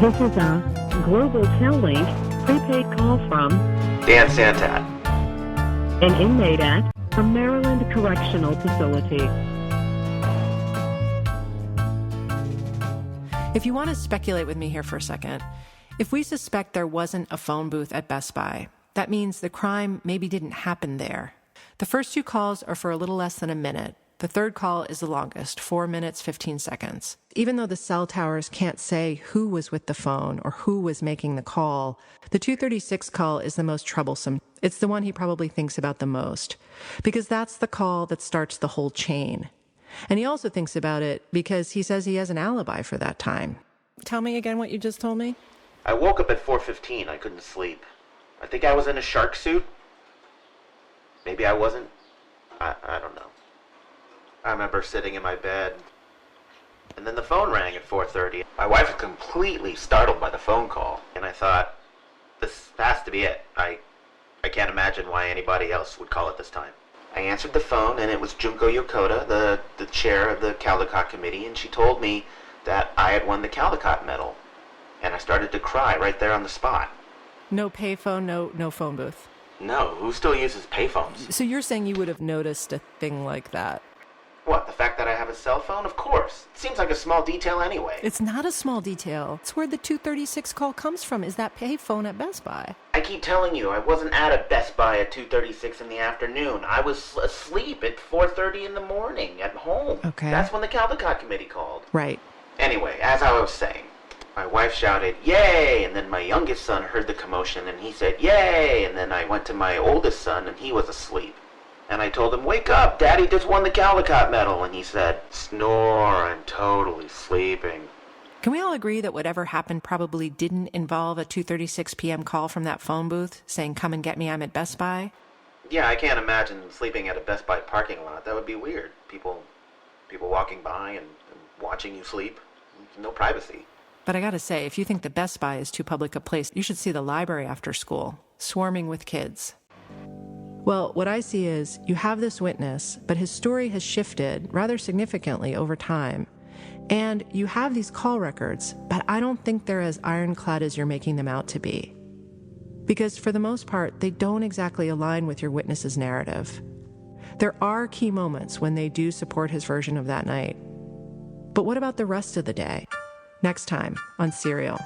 This is a Global Tellink prepaid call from Dan Santat. an inmate at a Maryland Correctional Facility. If you want to speculate with me here for a second, if we suspect there wasn't a phone booth at Best Buy, that means the crime maybe didn't happen there. The first two calls are for a little less than a minute. The third call is the longest, 4 minutes, 15 seconds. Even though the cell towers can't say who was with the phone or who was making the call, the 236 call is the most troublesome. It's the one he probably thinks about the most, because that's the call that starts the whole chain. And he also thinks about it because he says he has an alibi for that time. Tell me again what you just told me. I woke up at 4:15. I couldn't sleep. I think I was in a shark suit. Maybe I wasn't. I don't know. I remember sitting in my bed, and then the phone rang at 4:30. My wife was completely startled by the phone call, and I thought, this has to be it. I can't imagine why anybody else would call at this time. I answered the phone, and it was Junko Yokota, the chair of the Caldecott Committee, and she told me that I had won the Caldecott Medal, and I started to cry right there on the spot. No payphone, no phone booth. No, who still uses payphones? So you're saying you would have noticed a thing like that? What, the fact that I have a cell phone? Of course. It seems like a small detail anyway. It's not a small detail. It's where the 236 call comes from, is that payphone at Best Buy. I keep telling you, I wasn't at a Best Buy at 2:36 in the afternoon. I was asleep at 4:30 in the morning at home. Okay. That's when the Caldecott Committee called. Right. Anyway, as I was saying, my wife shouted, "Yay!" And then my youngest son heard the commotion and he said, "Yay!" And then I went to my oldest son and he was asleep. And I told him, "Wake up, Daddy just won the Caldecott Medal." And he said, "Snore, I'm totally sleeping." Can we all agree that whatever happened probably didn't involve a 2:36 p.m. call from that phone booth saying, "Come and get me, I'm at Best Buy"? Yeah, I can't imagine sleeping at a Best Buy parking lot. That would be weird. People walking by and watching you sleep. No privacy. But I gotta say, if you think the Best Buy is too public a place, you should see the library after school, swarming with kids. Well, what I see is you have this witness, but his story has shifted rather significantly over time. And you have these call records, but I don't think they're as ironclad as you're making them out to be. Because for the most part, they don't exactly align with your witness's narrative. There are key moments when they do support his version of that night. But what about the rest of the day? Next time on Serial.